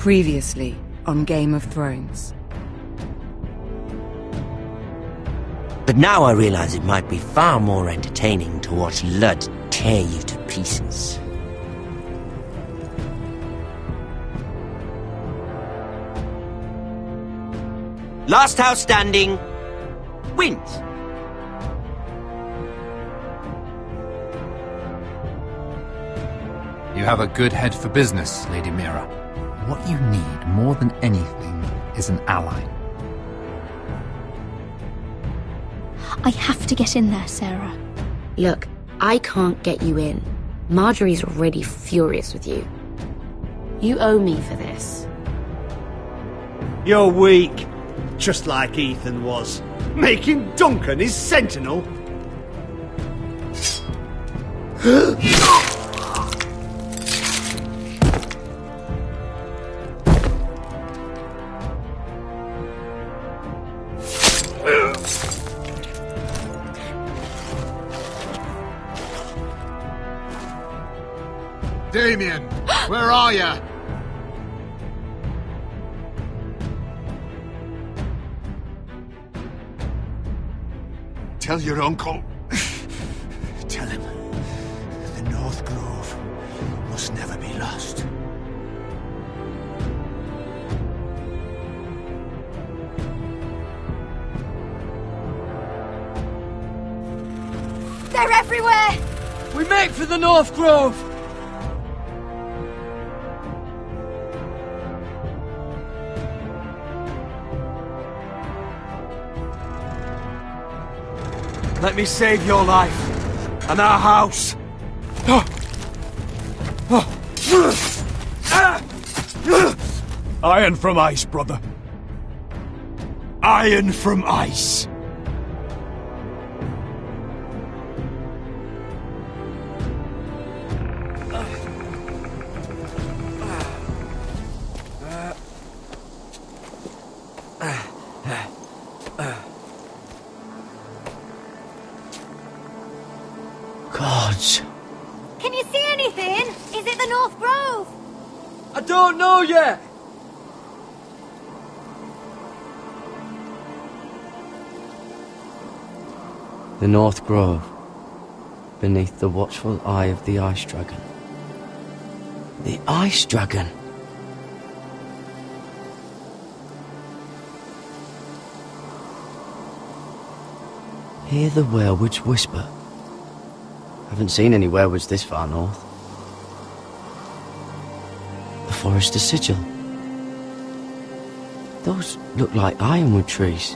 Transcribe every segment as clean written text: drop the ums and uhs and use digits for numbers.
Previously on Game of Thrones. But now I realize it might be far more entertaining to watch Ludd tear you to pieces. Last house standing wins. You have a good head for business, Lady Mira. What you need more than anything is an ally. I have to get in there, Sarah. Look, I can't get you in. Marjorie's already furious with you. You owe me for this. You're weak. Just like Ethan was. Making Duncan his sentinel. Damien, where are ya? Tell your uncle. Tell him the North Grove must never be lost. They're everywhere! We make for the North Grove! Let me save your life and our house. Iron from ice, brother. Iron from ice. Gods. Can you see anything? Is it the North Grove? I don't know yet. The North Grove, beneath the watchful eye of the Ice Dragon. The Ice Dragon. Hear the werewolves whisper. Haven't seen any werewolves this far north. The Forester Sigil. Those look like ironwood trees.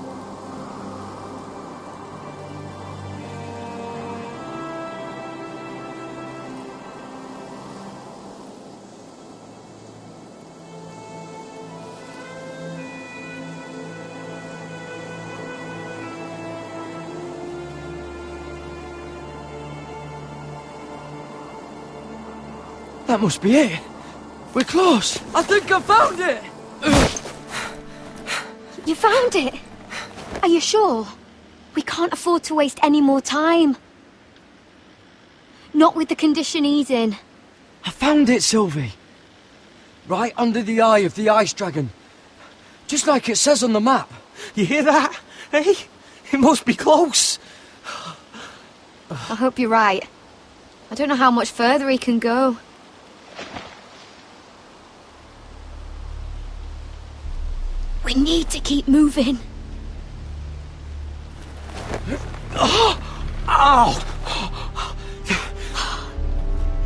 That must be it. We're close. I think I found it. You found it? Are you sure? We can't afford to waste any more time. Not with the condition he's in. I found it, Sylvie. Right under the eye of the Ice Dragon. Just like it says on the map. You hear that? Hey? It must be close. I hope you're right. I don't know how much further he can go. We need to keep moving. Ow!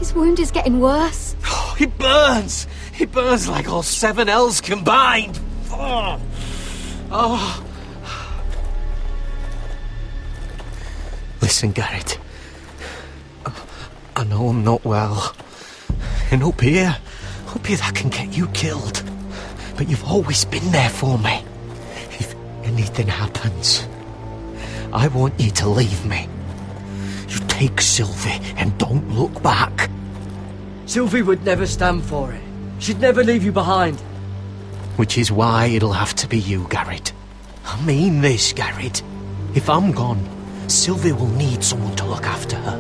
His wound is getting worse. It burns! It burns like all 7 L's combined! Oh. Listen, Garrett. I know I'm not well. And up here that can get you killed. But you've always been there for me. If anything happens, I want you to leave me. You take Sylvie and don't look back. Sylvie would never stand for it. She'd never leave you behind. Which is why it'll have to be you, Garrett. I mean this, Garrett. If I'm gone, Sylvie will need someone to look after her.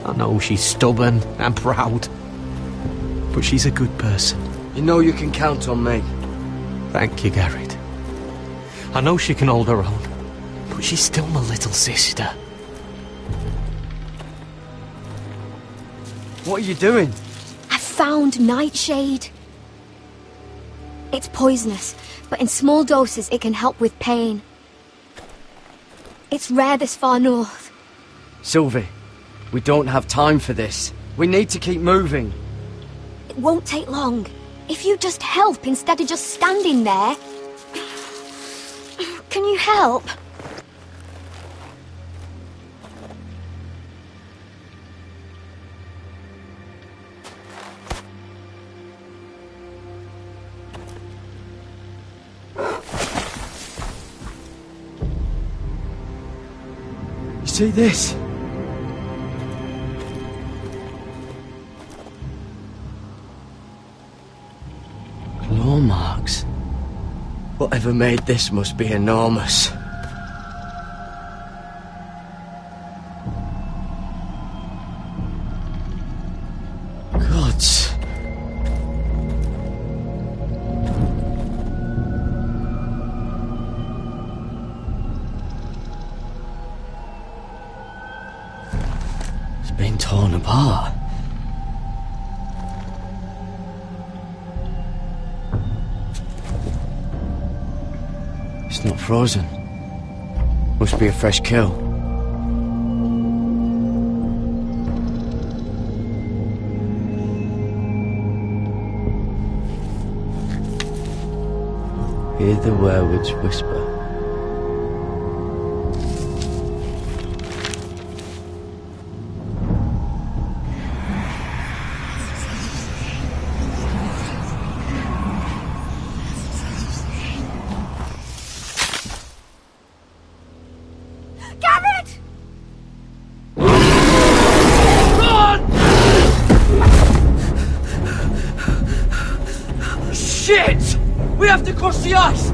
I know she's stubborn and proud, but she's a good person. You know you can count on me. Thank you, Garrett. I know she can hold her own, but she's still my little sister. What are you doing? I found Nightshade. It's poisonous, but in small doses it can help with pain. It's rare this far north. Sylvie, we don't have time for this. We need to keep moving. It won't take long. If you just help instead of just standing there... Can you help? You see this? Claw marks. Whatever made this must be enormous. Gods. It's been torn apart. It's not frozen. Must be a fresh kill. Hear the werewolves whisper. Garrett! Shit! We have to cross the ice!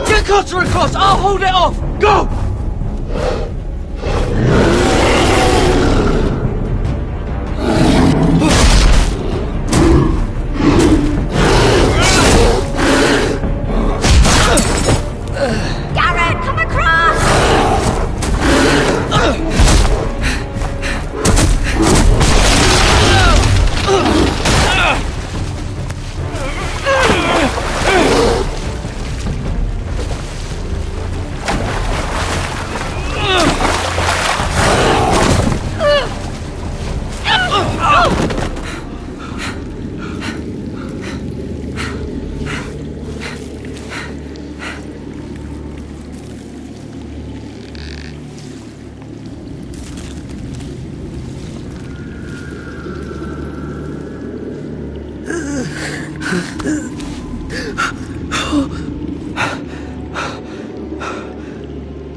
Get Cutter across! I'll hold it off! Go! Garrett, come across!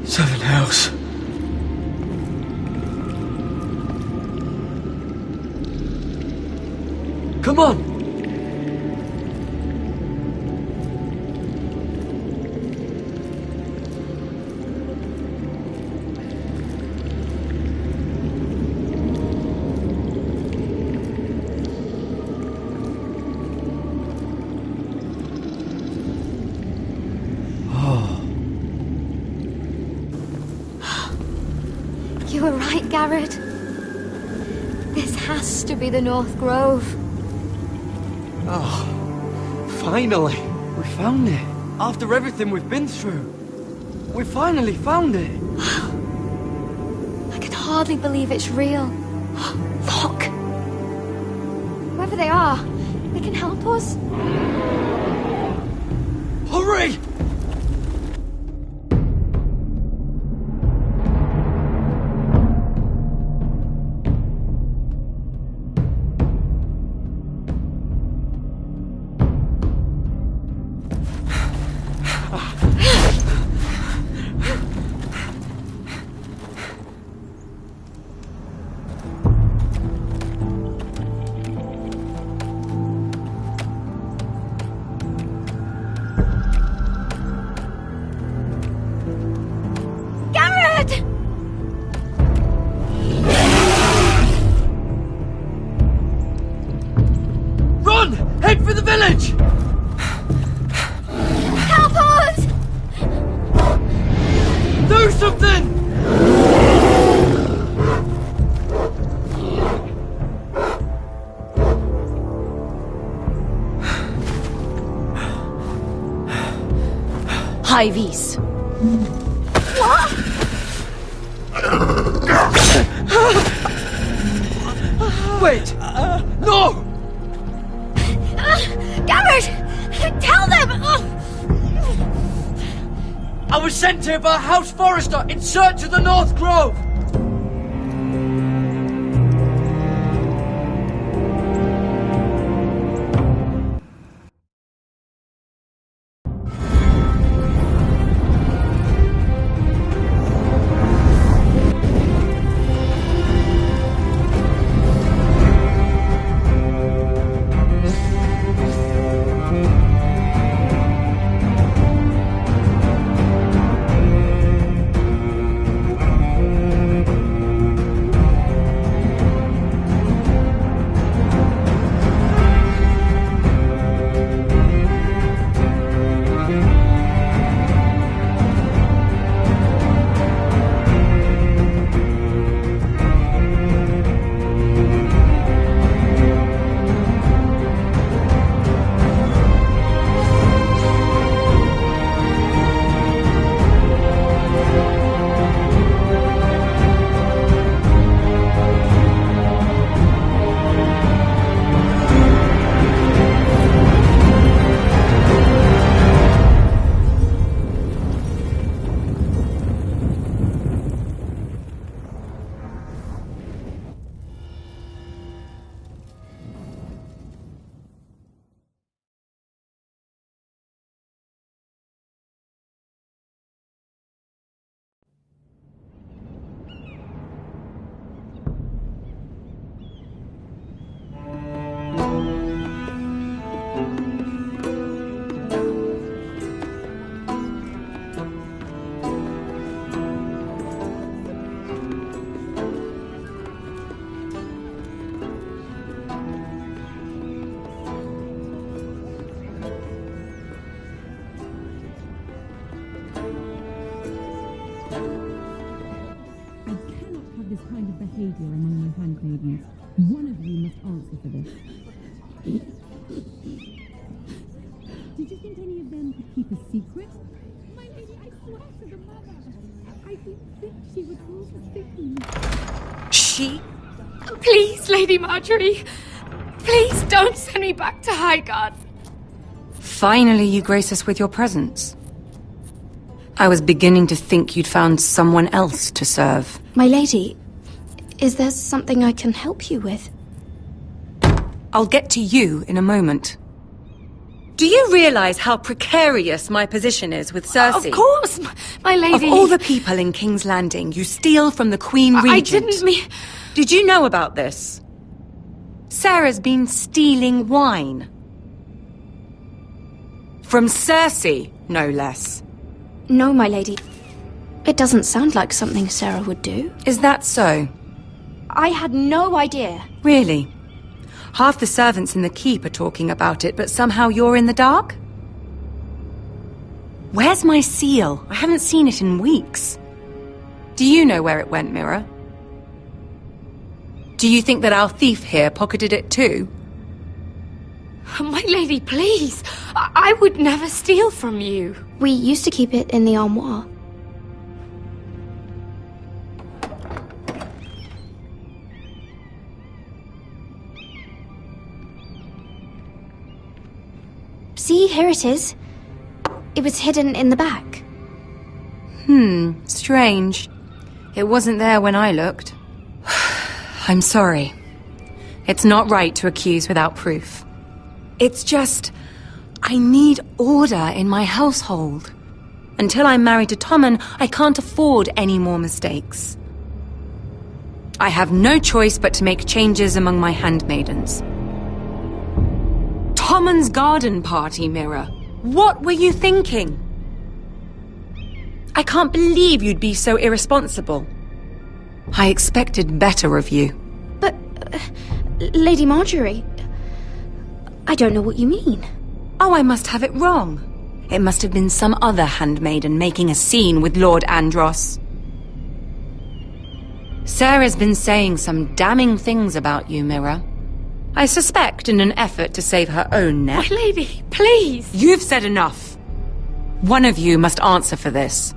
Seven Hells. Come on! You were right, Garrett. This has to be the North Grove. Oh, finally. We found it. After everything we've been through. We finally found it. I can hardly believe it's real. Look! Whoever they are, they can help us. Hurry! Head for the village! Help us! Do something! High vis. What? Wait! No! Garrett! Tell them! I was sent here by a house forester in search of the North Grove! behavior among my handmaidens. One of you must answer for this. Did you think any of them could keep a secret? My lady, I swear to the mother. I didn't think she would rule for sickness. She? Please, Lady Marjorie. Please don't send me back to Highgarden. Finally, you grace us with your presence. I was beginning to think you'd found someone else to serve. My lady, is there something I can help you with? I'll get to you in a moment. Do you realize how precarious my position is with Cersei? Of course, my lady. Of all the people in King's Landing, you steal from the Queen Regent. I didn't mean... Did you know about this? Sarah's been stealing wine. From Cersei, no less. No, my lady. It doesn't sound like something Sarah would do. Is that so? I had no idea. Really? Half the servants in the keep are talking about it, but somehow you're in the dark? Where's my seal? I haven't seen it in weeks. Do you know where it went, Mira? Do you think that our thief here pocketed it too? My lady, please. I would never steal from you. We used to keep it in the armoire. See, here it is. It was hidden in the back. Strange. It wasn't there when I looked. I'm sorry. It's not right to accuse without proof. It's just... I need order in my household. Until I'm married to Tommen, I can't afford any more mistakes. I have no choice but to make changes among my handmaidens. Tommen's garden party, Mira. What were you thinking? I can't believe you'd be so irresponsible. I expected better of you. But, Lady Marjorie, I don't know what you mean. Oh, I must have it wrong. It must have been some other handmaiden making a scene with Lord Andros. Sarah's been saying some damning things about you, Mira. I suspect in an effort to save her own neck. My lady, please! You've said enough. One of you must answer for this.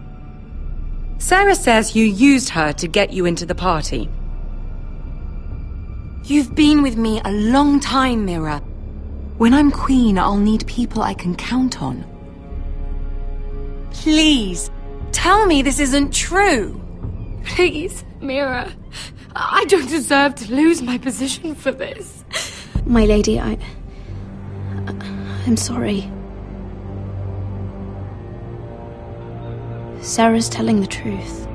Sarah says you used her to get you into the party. You've been with me a long time, Mira. When I'm queen, I'll need people I can count on. Please, tell me this isn't true. Please, Mira. I don't deserve to lose my position for this. My lady, I'm sorry. Sarah's telling the truth.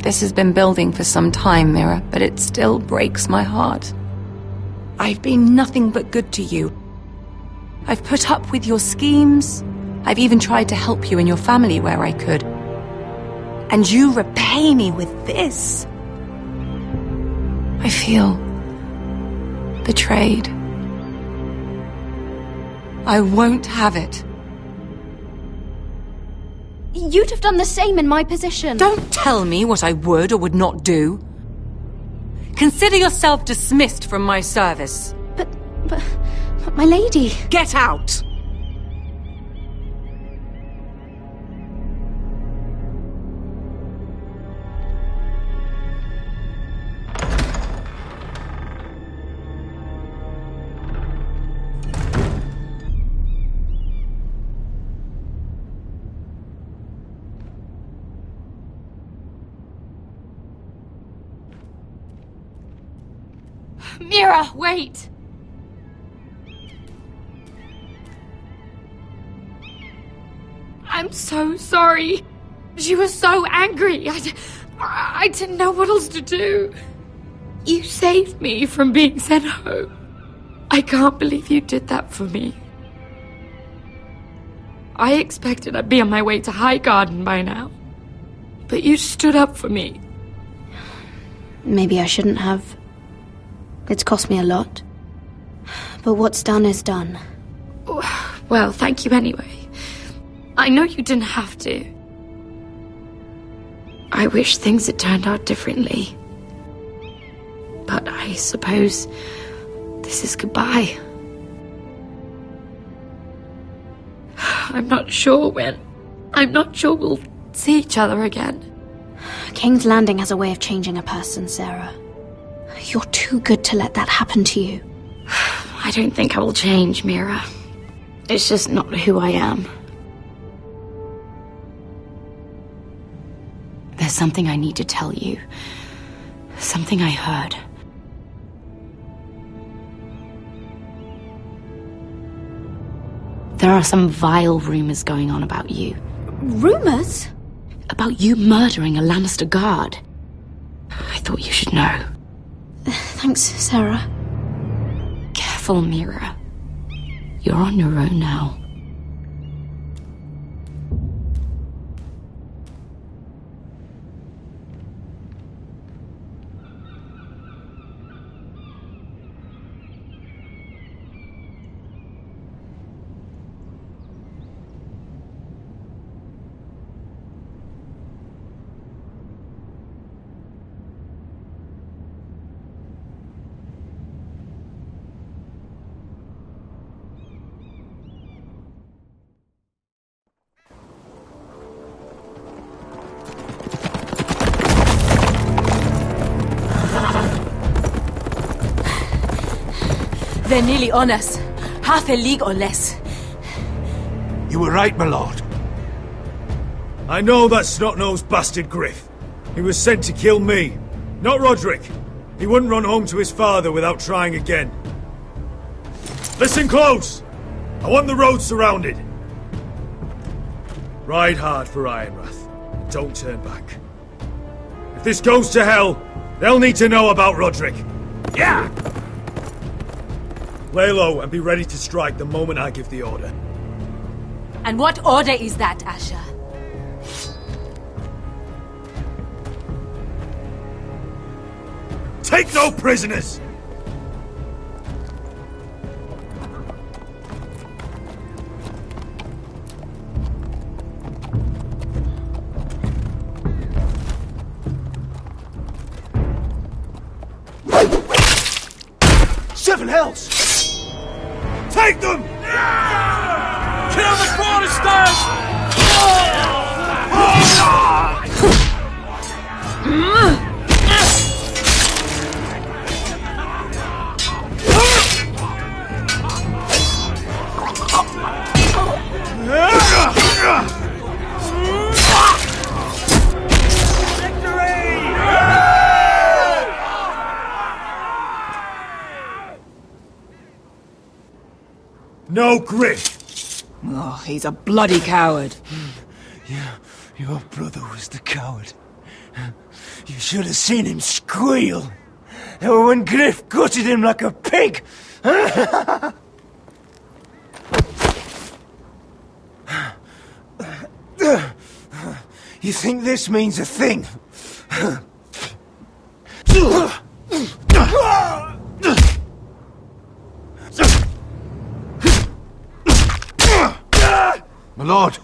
This has been building for some time, Mira, but it still breaks my heart. I've been nothing but good to you. I've put up with your schemes. I've even tried to help you and your family where I could. And you repay me with this. I feel betrayed. I won't have it. You'd have done the same in my position. Don't tell me what I would or would not do. Consider yourself dismissed from my service. But my lady... Get out! Mira, wait! I'm so sorry. She was so angry. I didn't know what else to do. You saved me from being sent home. I can't believe you did that for me. I expected I'd be on my way to High Garden by now. But you stood up for me. Maybe I shouldn't have. It's cost me a lot. But what's done is done. Well, thank you anyway. I know you didn't have to. I wish things had turned out differently. But I suppose this is goodbye. I'm not sure when. I'm not sure we'll see each other again. King's Landing has a way of changing a person, Sarah. You're too good to let that happen to you. I don't think I will change, Mira. It's just not who I am. There's something I need to tell you. Something I heard. There are some vile rumors going on about you. Rumors? About you murdering a Lannister guard. I thought you should know. Thanks, Sarah. Careful, Mira. You're on your own now. They're nearly on us. Half a league or less. You were right, my lord. I know that snot-nosed bastard Griff. He was sent to kill me, not Roderick. He wouldn't run home to his father without trying again. Listen close! I want the road surrounded. Ride hard for Ironrath. Don't turn back. If this goes to hell, they'll need to know about Roderick. Yeah! Lay low and be ready to strike the moment I give the order. And what order is that, Asher? Take no prisoners! Seven hells! Take them! Kill the Protestants! No Griff! Oh, he's a bloody coward. Your brother was the coward. You should have seen him squeal. When Griff gutted him like a pig. You think this means a thing? My lord!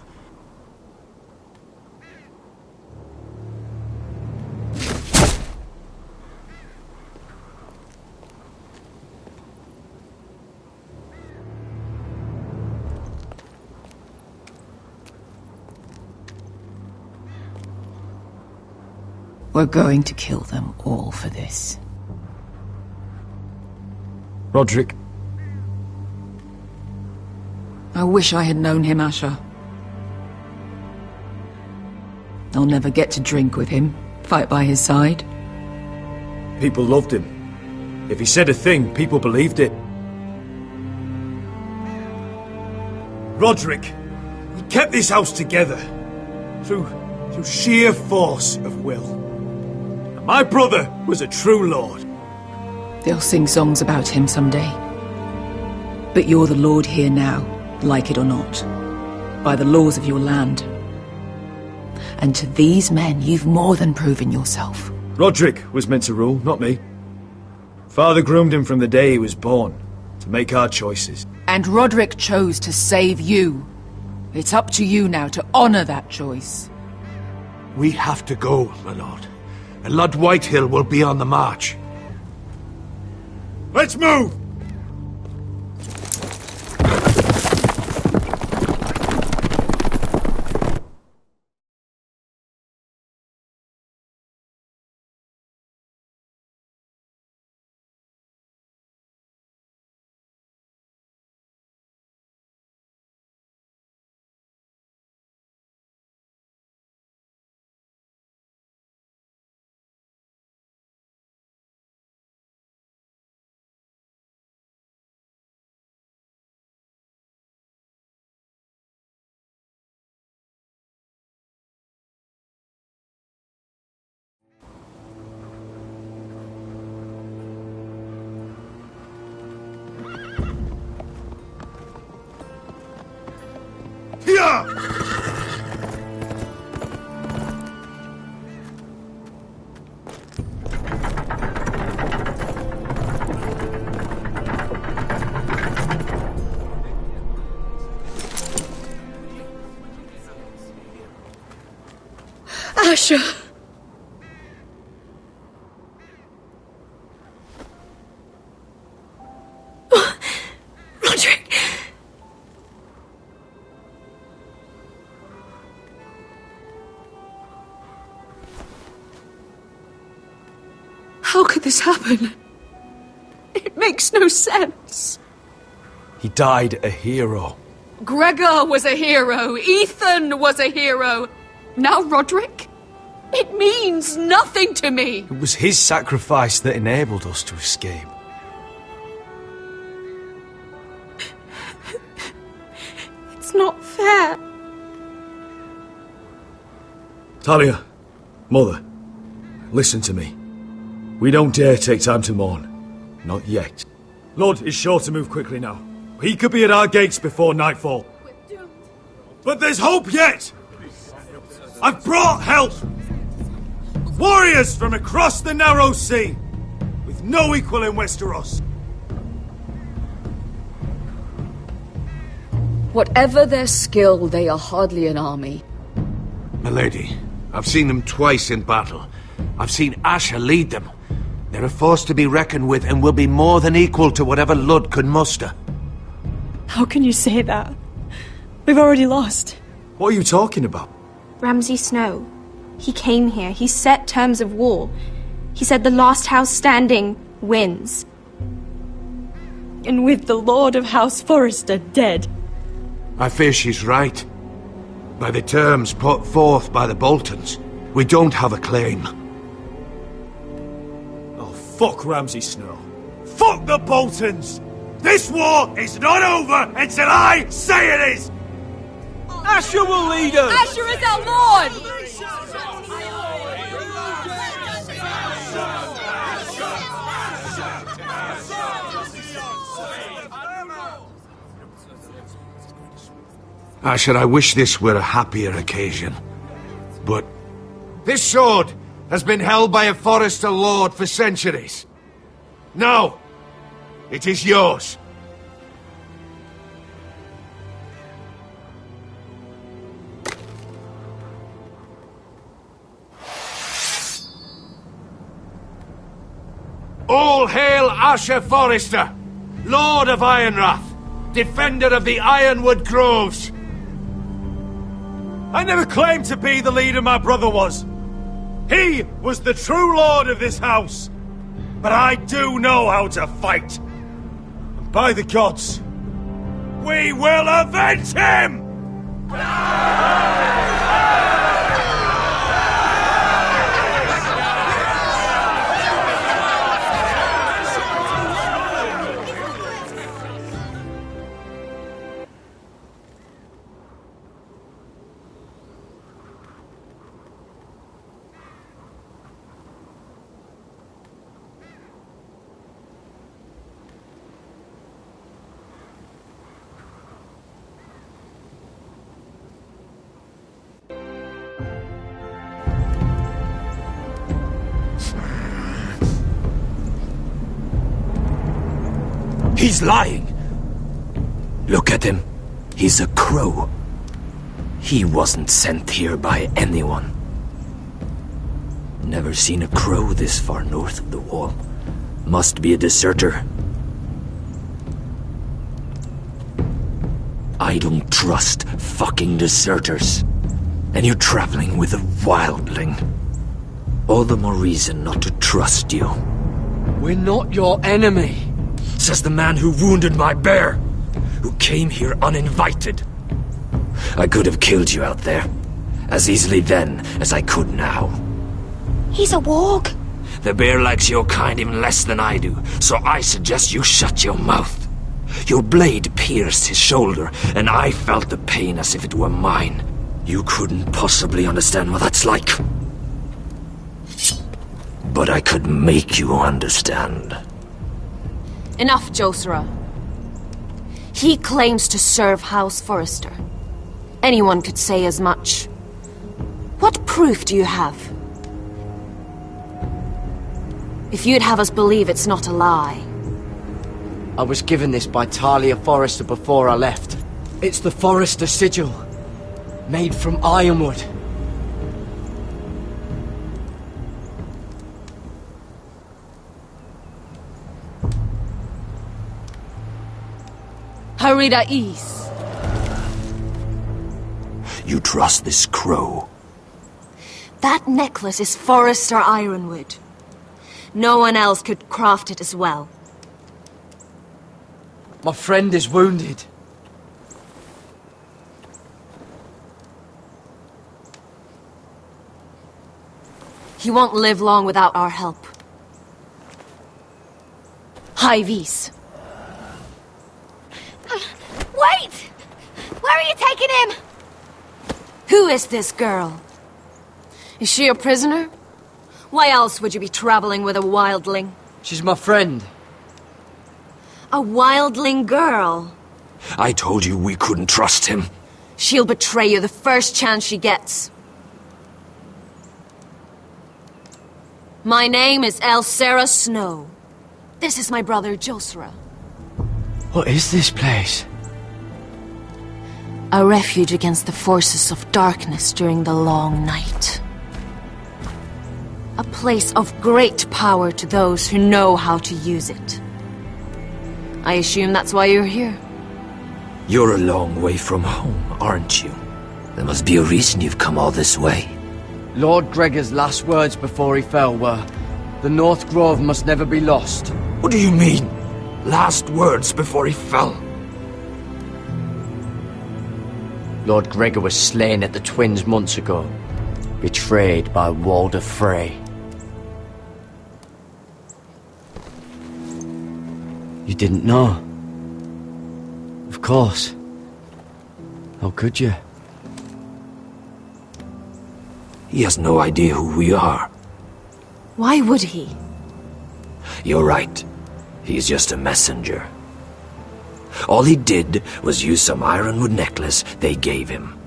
We're going to kill them all for this. Roderick. I wish I had known him, Asher. I'll never get to drink with him, fight by his side. People loved him. If he said a thing, people believed it. Roderick, he kept this house together through sheer force of will. And my brother was a true lord. They'll sing songs about him someday. But you're the lord here now, like it or not, by the laws of your land. And to these men, you've more than proven yourself. Roderick was meant to rule, not me. Father groomed him from the day he was born, to make our choices. And Roderick chose to save you. It's up to you now to honor that choice. We have to go, my lord. And Lord Whitehill will be on the march. Let's move! Asher! Roderick! How could this happen? It makes no sense. He died a hero. Gregor was a hero. Ethan was a hero. Now Roderick? It means nothing to me. It was his sacrifice that enabled us to escape. It's not fair. Talia, Mother, listen to me. We don't dare take time to mourn. Not yet. Lord is sure to move quickly now. He could be at our gates before nightfall. But there's hope yet! I've brought help! Warriors from across the narrow sea! with no equal in Westeros. Whatever their skill, they are hardly an army. Milady, I've seen them twice in battle. I've seen Asher lead them. They're a force to be reckoned with and will be more than equal to whatever Lud could muster. How can you say that? We've already lost. What are you talking about? Ramsay Snow. He came here. He set terms of war. He said the last house standing wins. And with the Lord of House Forrester dead. I fear she's right. By the terms put forth by the Boltons, we don't have a claim. Oh, fuck Ramsay Snow. Fuck the Boltons! This war is not over until I say it is! Asher will lead us! Asher is our lord! Asher, I wish this were a happier occasion. But this sword has been held by a Forrester lord for centuries. Now, it is yours. All hail Asher Forrester, Lord of Ironrath, defender of the Ironwood Groves. I never claimed to be the leader my brother was. He was the true lord of this house. But I do know how to fight. And by the gods, we will avenge him! He's lying. Look at him. He's a crow. He wasn't sent here by anyone. Never seen a crow this far north of the wall. Must be a deserter. I don't trust fucking deserters. And you're traveling with a wildling. All the more reason not to trust you. We're not your enemy. Says the man who wounded my bear, who came here uninvited. I could have killed you out there, as easily then as I could now. He's a warg. The bear likes your kind even less than I do, so I suggest you shut your mouth. Your blade pierced his shoulder, and I felt the pain as if it were mine. You couldn't possibly understand what that's like. But I could make you understand. Enough, Josera. He claims to serve House Forrester. Anyone could say as much. What proof do you have? If you'd have us believe it's not a lie. I was given this by Talia Forrester before I left. It's the Forrester sigil, made from ironwood. Harida East. You trust this crow? That necklace is Forrester Ironwood. No one else could craft it as well. My friend is wounded. He won't live long without our help. High Vis. Wait! Where are you taking him? Who is this girl? Is she a prisoner? Why else would you be traveling with a wildling? She's my friend. A wildling girl? I told you we couldn't trust him. She'll betray you the first chance she gets. My name is Elsera Snow. This is my brother, Josra. What is this place? A refuge against the forces of darkness during the long night. A place of great power to those who know how to use it. I assume that's why you're here. You're a long way from home, aren't you? There must be a reason you've come all this way. Lord Gregor's last words before he fell were, "The North Grove must never be lost." What do you mean? Last words before he fell? Lord Gregor was slain at the Twins months ago, betrayed by Walder Frey. You didn't know? Of course. How could you? He has no idea who we are. Why would he? You're right. He's just a messenger. All he did was use some ironwood necklace they gave him.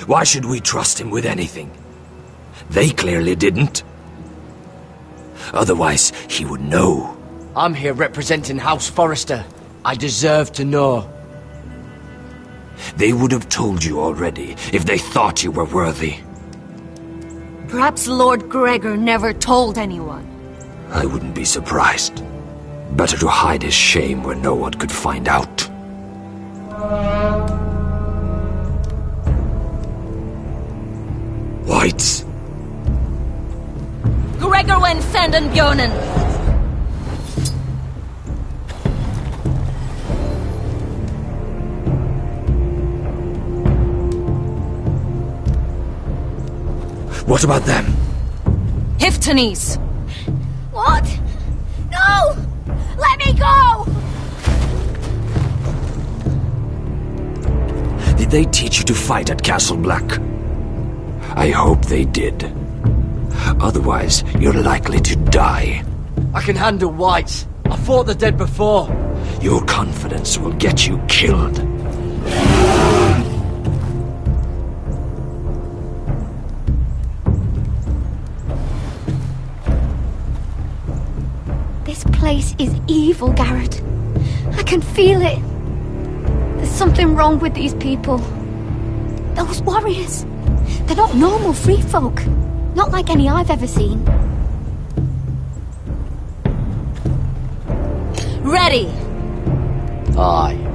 Why should we trust him with anything? They clearly didn't. Otherwise, he would know. I'm here representing House Forrester. I deserve to know. They would have told you already if they thought you were worthy. Perhaps Lord Gregor never told anyone. I wouldn't be surprised. Better to hide his shame where no one could find out. Whites. Gregor wen fenden bjonen. What about them? Hiftanes. What? No! Let me go! Did they teach you to fight at Castle Black? I hope they did. Otherwise, you're likely to die. I can handle whites. I fought the dead before. Your confidence will get you killed. This place is evil, Garrett. I can feel it. There's something wrong with these people. Those warriors. They're not normal free folk. Not like any I've ever seen. Ready! Aye.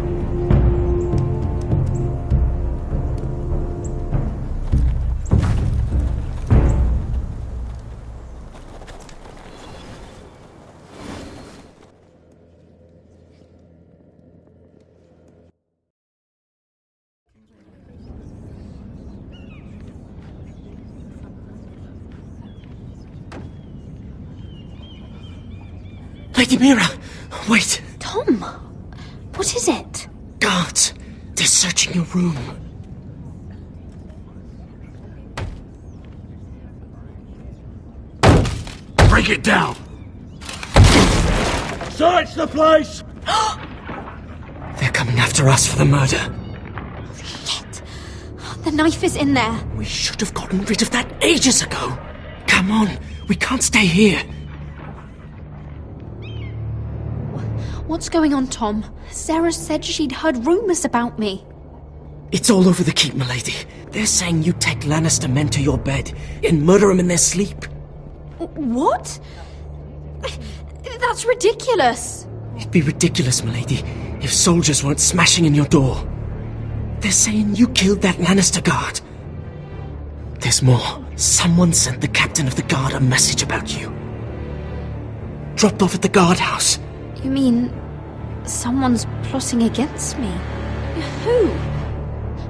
Lady Mira, wait. Tom, what is it? Guards, they're searching your room. Break it down! Search the place! They're coming after us for the murder. Shit. The knife is in there. We should have gotten rid of that ages ago. Come on, we can't stay here. What's going on, Tom? Sarah said she'd heard rumors about me. It's all over the keep, milady. They're saying you take Lannister men to your bed and murder them in their sleep. What? That's ridiculous. It'd be ridiculous, milady, if soldiers weren't smashing in your door. They're saying you killed that Lannister guard. There's more. Someone sent the captain of the guard a message about you. Dropped off at the guardhouse. You mean someone's plotting against me? Who?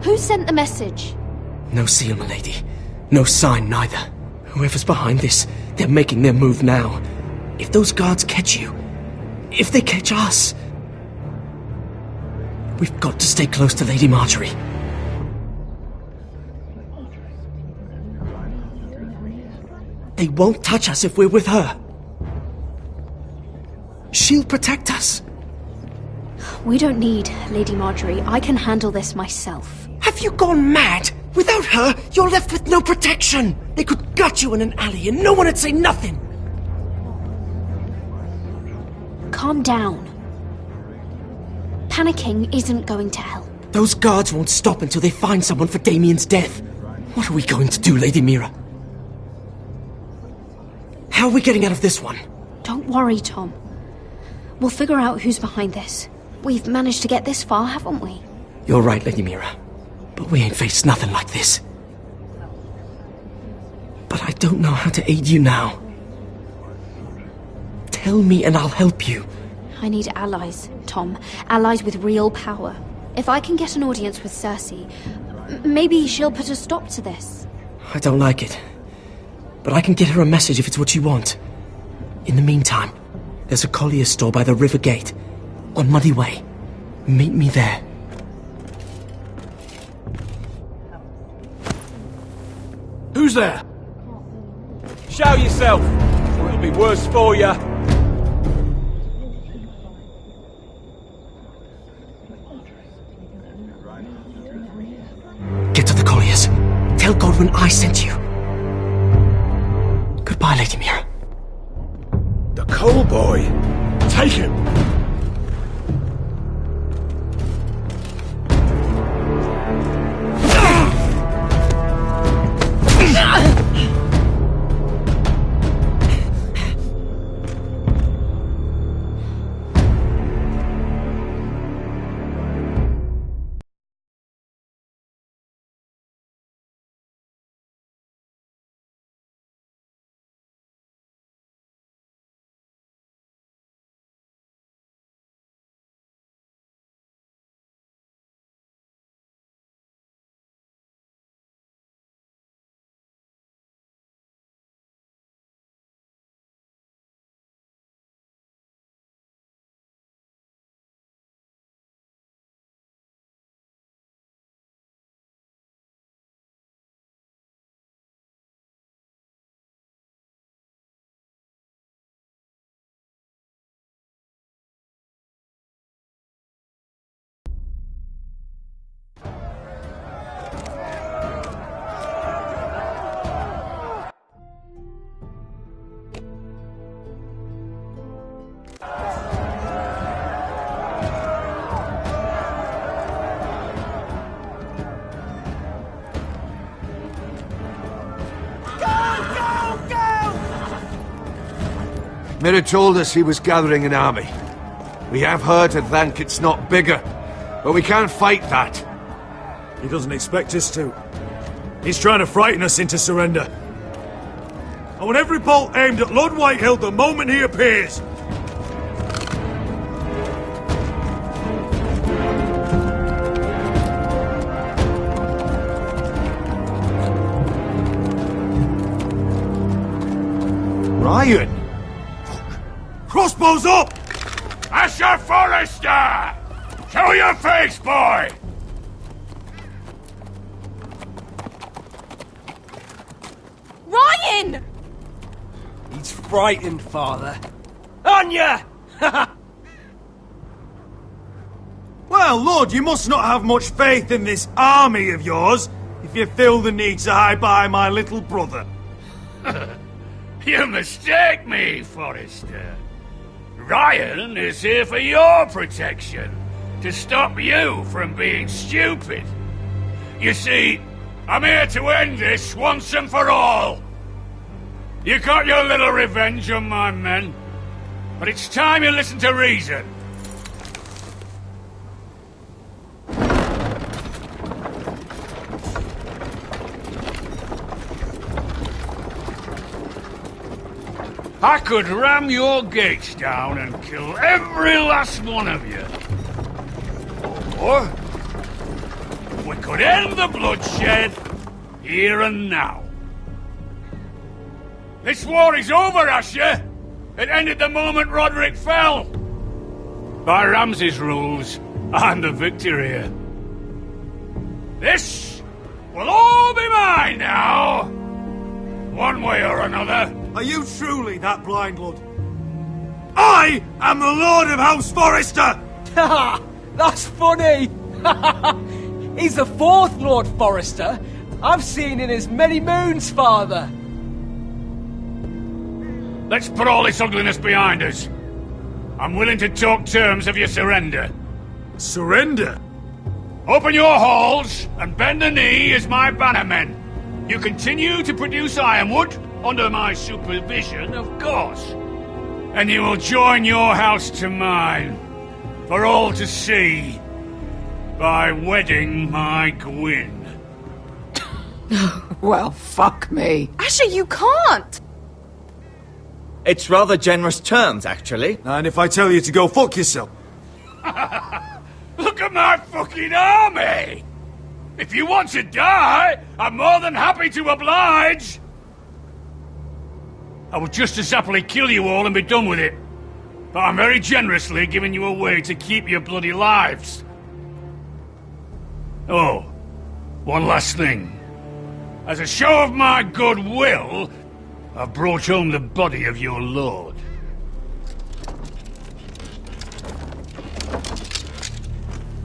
Who sent the message? No seal, milady. No sign, neither. Whoever's behind this, they're making their move now. If those guards catch you, if they catch us, we've got to stay close to Lady Marjorie. They won't touch us if we're with her. She'll protect us. We don't need Lady Marjorie. I can handle this myself. Have you gone mad? Without her, you're left with no protection. They could gut you in an alley and no one would say nothing. Calm down. Panicking isn't going to help. Those guards won't stop until they find someone for Damien's death. What are we going to do, Lady Mira? How are we getting out of this one? Don't worry, Tom. We'll figure out who's behind this. We've managed to get this far, haven't we? You're right, Lady Mira. But we ain't faced nothing like this. But I don't know how to aid you now. Tell me and I'll help you. I need allies, Tom. Allies with real power. If I can get an audience with Cersei, maybe she'll put a stop to this. I don't like it. But I can get her a message if it's what you want. In the meantime, there's a collier's store by the river gate. On Muddy Way. Meet me there. Who's there? Show yourself, or it'll be worse for you. Get to the colliers. Tell Godwin I sent you. Goodbye, Lady Mira. The coal boy. Take him. Mira told us he was gathering an army. We have heard to thank it's not bigger, but we can't fight that. He doesn't expect us to. He's trying to frighten us into surrender. I want every bolt aimed at Lord Whitehill the moment he appears. Ryan! Crossbows up! Asher Forrester! Show your face, boy! Ryan! He's frightened, Father. On ya! Well, Lord, you must not have much faith in this army of yours, if you feel the need to hide behind my little brother. You mistake me, Forrester. Ryan is here for your protection, to stop you from being stupid. You see, I'm here to end this once and for all. You got your little revenge on my men, but it's time you listen to reason. I could ram your gates down and kill every last one of you. Or we could end the bloodshed here and now. This war is over, Asher. It ended the moment Roderick fell. By Ramsay's rules, I'm the victor here. This will all be mine now. One way or another. Are you truly that blind, Lord? I am the Lord of House Forrester! Ha! That's funny! He's the fourth Lord Forrester I've seen in as many moons, Father. Let's put all this ugliness behind us. I'm willing to talk terms of your surrender. Surrender? Open your halls and bend the knee as my bannermen. You continue to produce ironwood, under my supervision, of course. And you will join your house to mine, for all to see, by wedding my Gwyn. Well, fuck me. Asher, you can't! It's rather generous terms, actually. And if I tell you to go fuck yourself? Look at my fucking army! If you want to die, I'm more than happy to oblige! I would just as happily kill you all and be done with it. But I'm very generously giving you a way to keep your bloody lives. Oh, one last thing. As a show of my goodwill, I've brought home the body of your lord.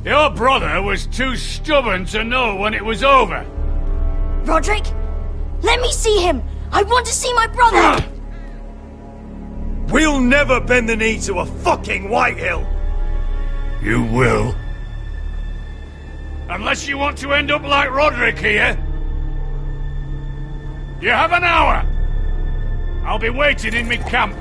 Your brother was too stubborn to know when it was over. Roderick, let me see him! I want to see my brother! We'll never bend the knee to a fucking Whitehill! You will. Unless you want to end up like Roderick here. You have an hour. I'll be waiting in my camp.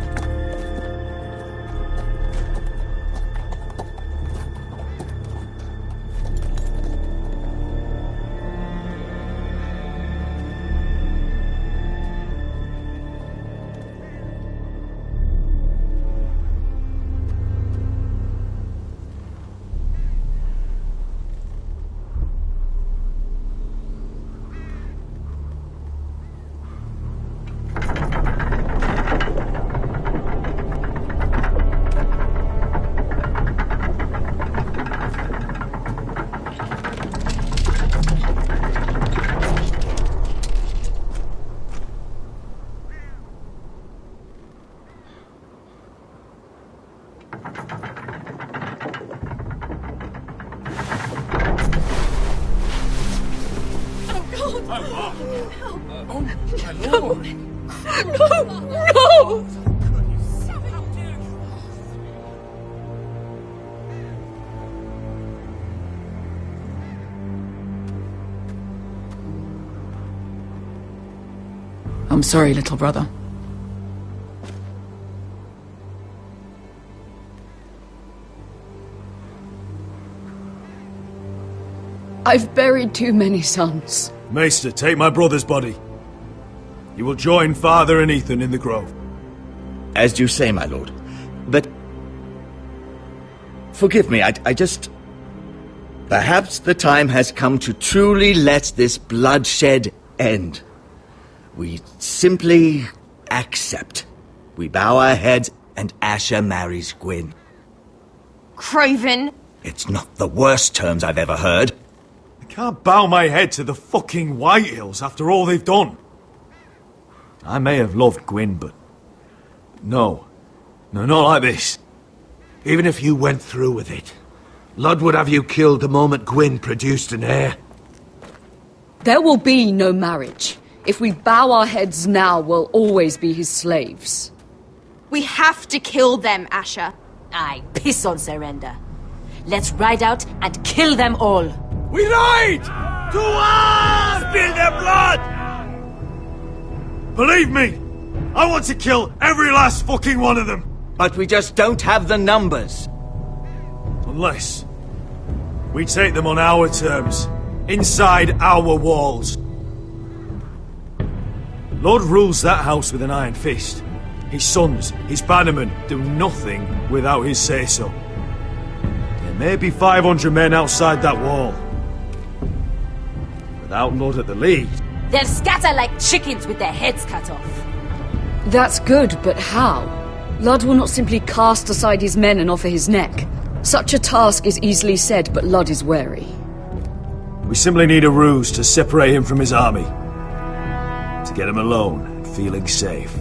No! I'm sorry, little brother. I've buried too many sons. Maester, take my brother's body. You will join Father and Ethan in the grove. As you say, my lord. But... forgive me, I just... Perhaps the time has come to truly let this bloodshed end. We simply accept. We bow our heads and Asher marries Gwyn. Craven! It's not the worst terms I've ever heard. I can't bow my head to the fucking Whitehills after all they've done. I may have loved Gwyn, but... No, not like this. Even if you went through with it, Lud would have you killed the moment Gwyn produced an heir. There will be no marriage. If we bow our heads now, we'll always be his slaves. We have to kill them, Asher. Aye, piss on surrender. Let's ride out and kill them all. We ride! To arms! Spill their blood! Believe me, I want to kill every last fucking one of them. But we just don't have the numbers. Unless we take them on our terms, inside our walls. Lord rules that house with an iron fist. His sons, his bannermen, do nothing without his say-so. There may be 500 men outside that wall. Without Lord at the lead... They'll scatter like chickens with their heads cut off. That's good, but how? Lud will not simply cast aside his men and offer his neck. Such a task is easily said, but Lud is wary. We simply need a ruse to separate him from his army. To get him alone and feeling safe.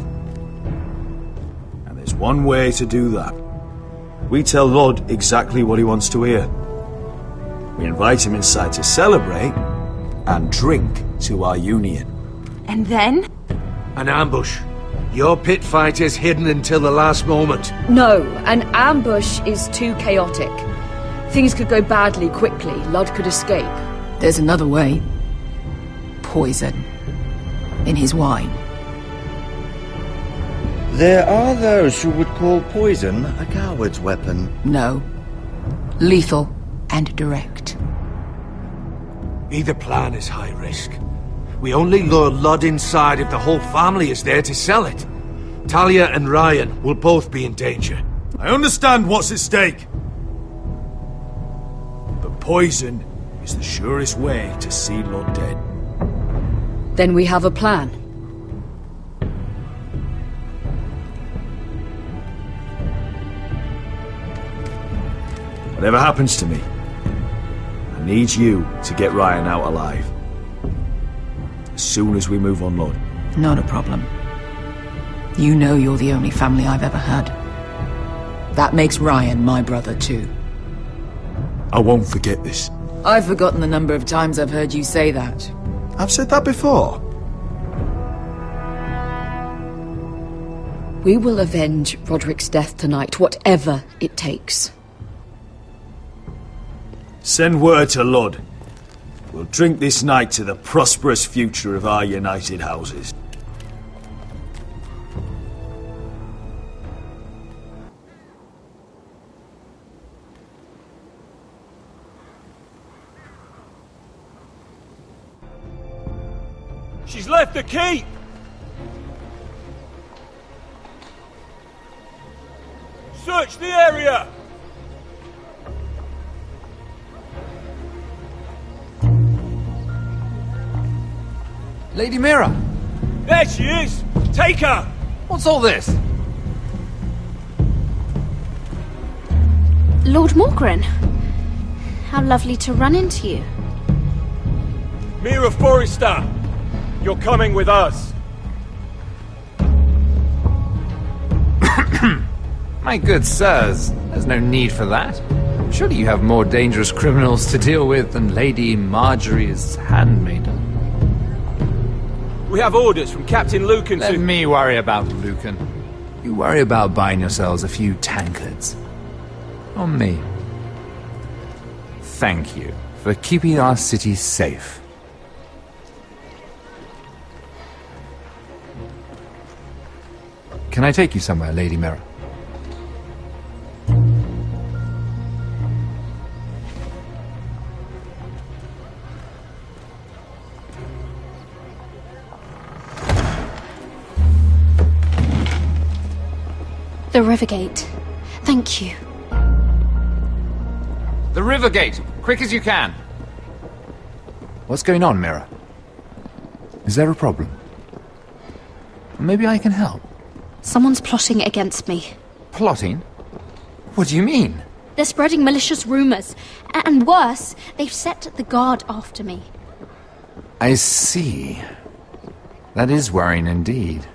And there's one way to do that. We tell Lud exactly what he wants to hear. We invite him inside to celebrate and drink to our union. And then? An ambush. Your pit fight is hidden until the last moment. No, an ambush is too chaotic. Things could go badly quickly. Ludd could escape. There's another way. Poison. In his wine. There are those who would call poison a coward's weapon. No. Lethal and direct. Either plan is high risk. We only lure Ludd inside if the whole family is there to sell it. Talia and Ryan will both be in danger. I understand what's at stake. But poison is the surest way to see Ludd dead. Then we have a plan. Whatever happens to me, I need you to get Ryan out alive. As soon as we move on Ludd. Not a problem. You know you're the only family I've ever had. That makes Ryan my brother too. I won't forget this. I've forgotten the number of times I've heard you say that. I've said that before. We will avenge Roderick's death tonight, whatever it takes. Send word to Ludd. We'll drink this night to the prosperous future of our united houses. She's left the keep! Search the area! Lady Mira! There she is! Take her! What's all this? Lord Morgren. How lovely to run into you. Mira Forrester! You're coming with us. My good sirs, there's no need for that. Surely you have more dangerous criminals to deal with than Lady Marjorie's handmaiden. We have orders from Captain Lucan Let to... me worry about Lucan. You worry about buying yourselves a few tankards. On me. Thank you for keeping our city safe. Can I take you somewhere, Lady Mira? The Rivergate. Thank you. The Rivergate! Quick as you can! What's going on, Mira? Is there a problem? Maybe I can help. Someone's plotting against me. Plotting? What do you mean? They're spreading malicious rumors. And worse, they've set the guard after me. I see. That is worrying indeed.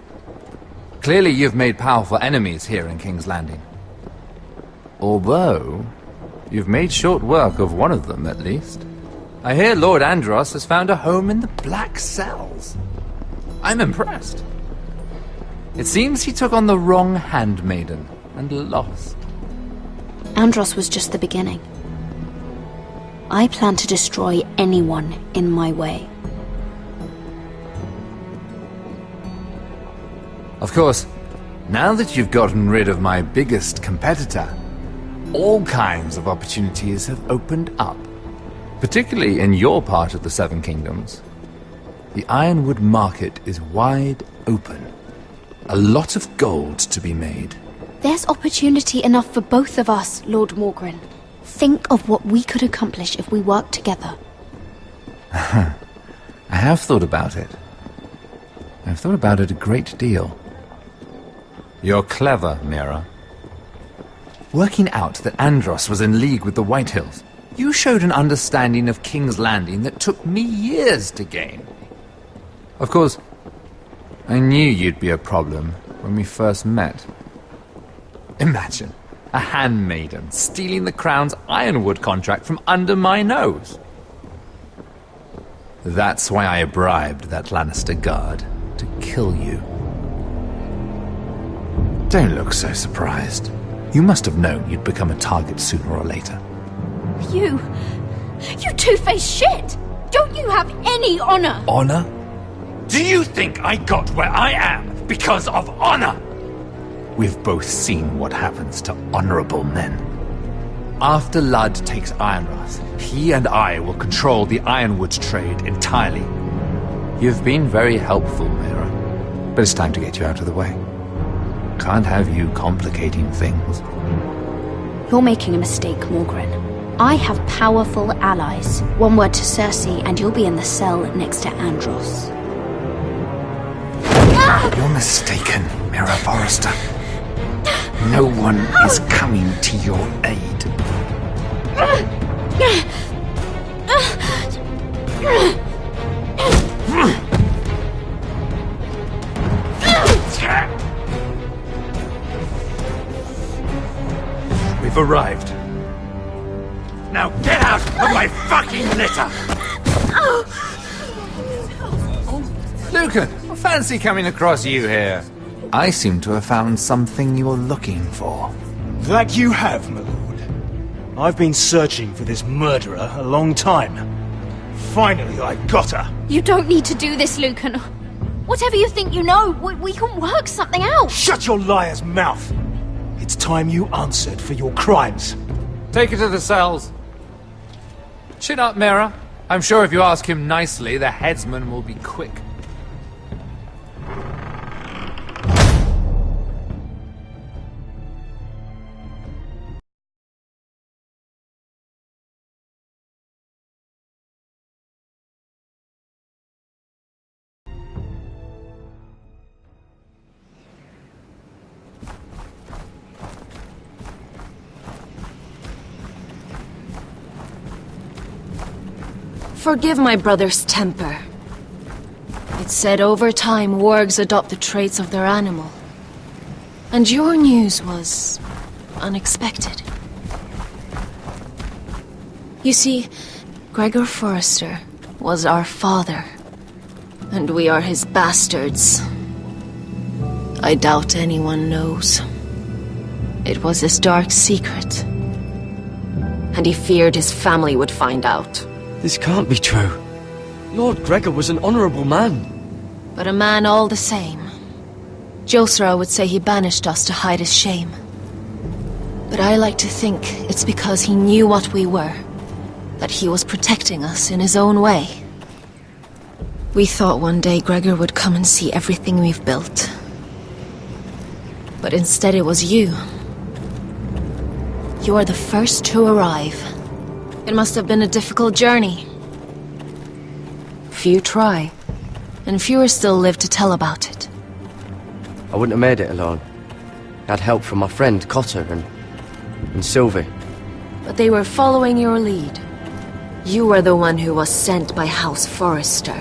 Clearly you've made powerful enemies here in King's Landing. Although, you've made short work of one of them, at least. I hear Lord Andros has found a home in the Black Cells. I'm impressed. It seems he took on the wrong handmaiden and lost. Andros was just the beginning. I plan to destroy anyone in my way. Of course, now that you've gotten rid of my biggest competitor, all kinds of opportunities have opened up. Particularly in your part of the Seven Kingdoms. The Ironwood market is wide open. A lot of gold to be made. There's opportunity enough for both of us, Lord Morgren. Think of what we could accomplish if we worked together. I have thought about it. I've thought about it a great deal. You're clever, Mira. Working out that Andros was in league with the Whitehills, you showed an understanding of King's Landing that took me years to gain. Of course, I knew you'd be a problem when we first met. Imagine a handmaiden stealing the Crown's Ironwood contract from under my nose. That's why I bribed that Lannister guard to kill you. Don't look so surprised. You must have known you'd become a target sooner or later. You two-faced shit! Don't you have any honor? Honor? Do you think I got where I am because of honor? We've both seen what happens to honorable men. After Ludd takes Ironrath, he and I will control the ironwood trade entirely. You've been very helpful, Mira, but it's time to get you out of the way. Can't have you complicating things. You're making a mistake, Morgren. I have powerful allies. One word to Cersei and you'll be in the cell next to Andros. You're mistaken, Mira Forrester. No one is coming to your aid. We've arrived. Now get out of my fucking litter! Lucan, fancy coming across you here. I seem to have found something you're looking for. That you have, my lord. I've been searching for this murderer a long time. Finally, I got her. You don't need to do this, Lucan. Whatever you think you know, we can work something out. Shut your liar's mouth! It's time you answered for your crimes. Take her to the cells. Chin up, Mira. I'm sure if you ask him nicely, the headsman will be quick. Forgive my brother's temper. It's said over time wargs adopt the traits of their animal. And your news was unexpected. You see, Gregor Forrester was our father, and we are his bastards. I doubt anyone knows. It was his dark secret, and he feared his family would find out. This can't be true. Lord Gregor was an honorable man. But a man all the same. Josra would say he banished us to hide his shame. But I like to think it's because he knew what we were, that he was protecting us in his own way. We thought one day Gregor would come and see everything we've built. But instead it was you. You are the first to arrive. It must have been a difficult journey. Few try, and fewer still live to tell about it. I wouldn't have made it alone. I had help from my friend Cotter and Sylvie. But they were following your lead. You were the one who was sent by House Forrester.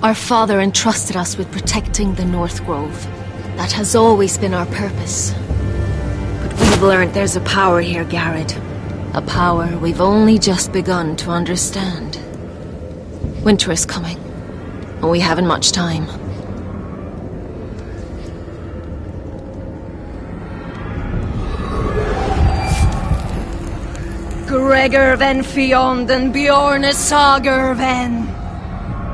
Our father entrusted us with protecting the North Grove. That has always been our purpose. But we've learned there's a power here, Garrett. A power we've only just begun to understand. Winter is coming, and we haven't much time. Gregor ven Fionden Bjorne Sager ven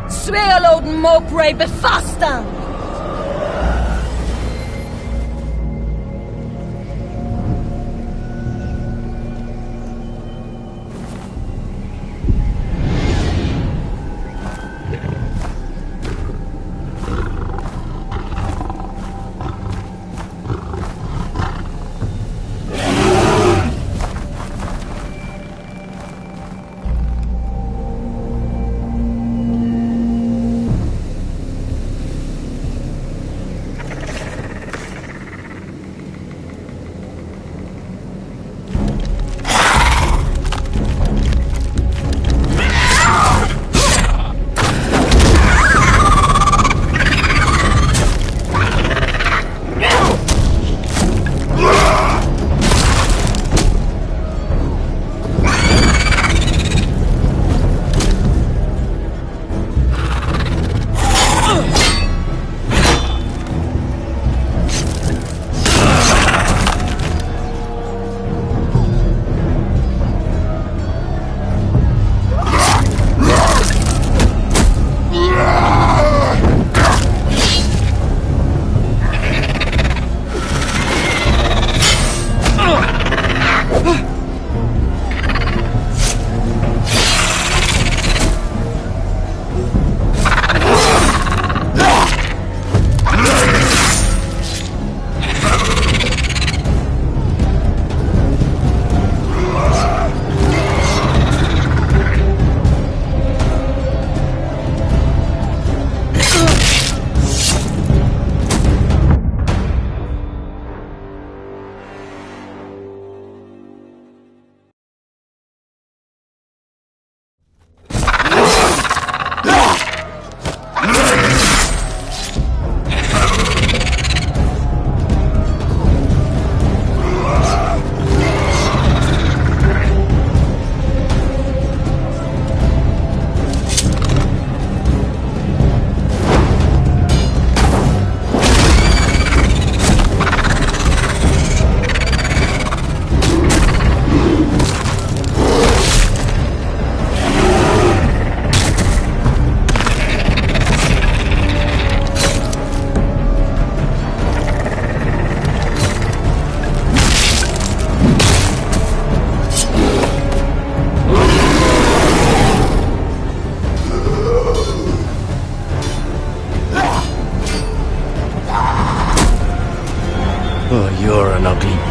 Svealoden Mokre befastan.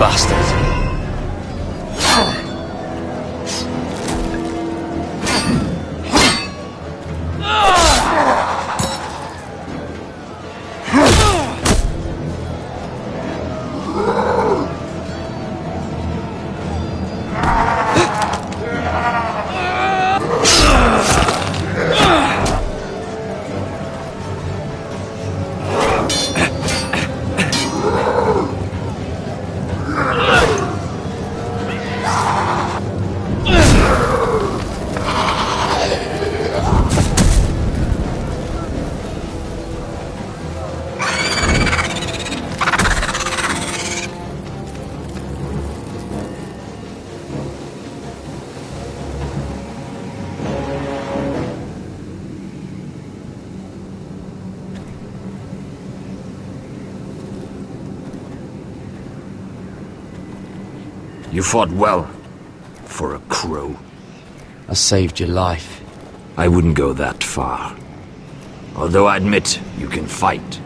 bastard! You fought well, for a crow. I saved your life. I wouldn't go that far. Although I admit you can fight.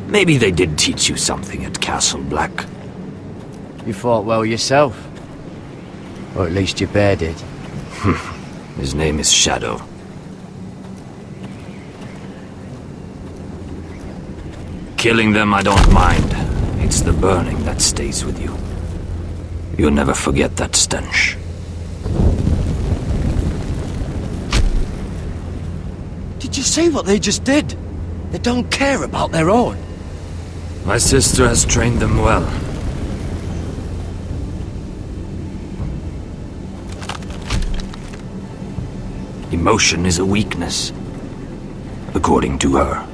Maybe they did teach you something at Castle Black. You fought well yourself. Or at least your bear did. His name is Shadow. Killing them I don't mind. It's the burning that stays with you. You'll never forget that stench. Did you see what they just did? They don't care about their own. My sister has trained them well. Emotion is a weakness, according to her.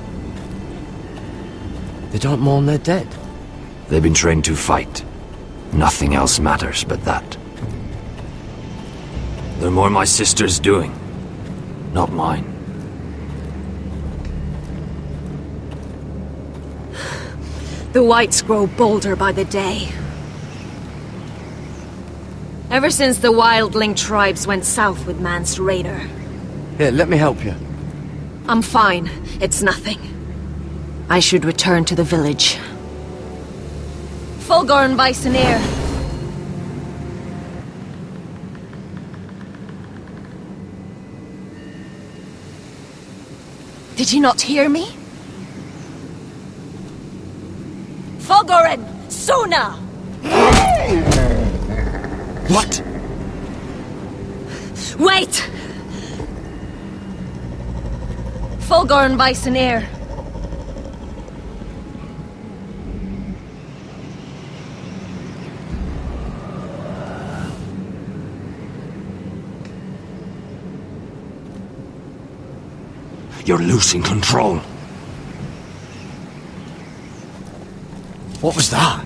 They don't mourn their dead. They've been trained to fight. Nothing else matters but that. They're more my sister's doing, not mine. The whites grow bolder by the day. Ever since the wildling tribes went south with Mance Raider. Here, let me help you. I'm fine. It's nothing. I should return to the village. Fulgorn Viceneer. Did you not hear me? Fulgorn! Sona! What? Wait! Fulgorn Viceneer. You're losing control. What was that?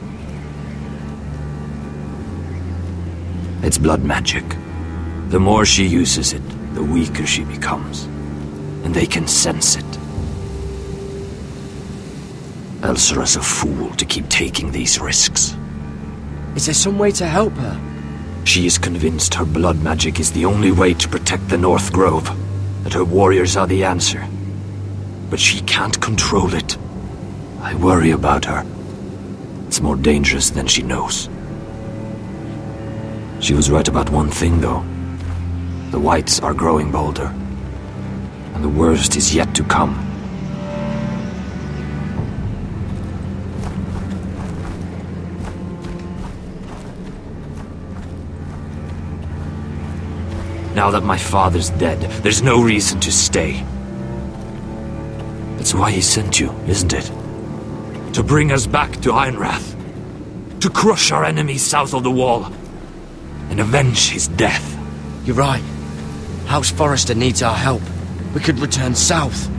It's blood magic. The more she uses it, the weaker she becomes. And they can sense it. Elsera's a fool to keep taking these risks. Is there some way to help her? She is convinced her blood magic is the only way to protect the North Grove. That her warriors are the answer. But she can't control it. I worry about her. It's more dangerous than she knows. She was right about one thing, though. The whites are growing bolder. And the worst is yet to come. Now that my father's dead, there's no reason to stay. That's why he sent you, isn't it? To bring us back to Ironrath. To crush our enemies south of the wall. And avenge his death. You're right. House Forrester needs our help. We could return south.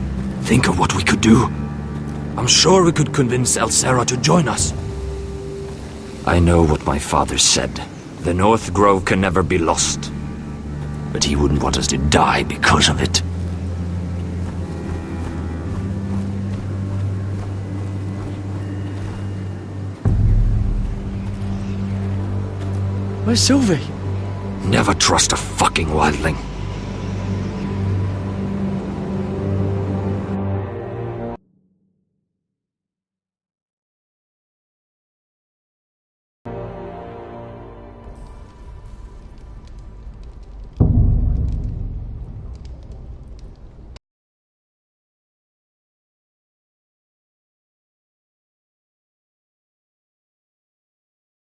Think of what we could do. I'm sure we could convince Elsera to join us. I know what my father said. The North Grove can never be lost. But he wouldn't want us to die because of it. Where's Sylvie? Never trust a fucking wildling.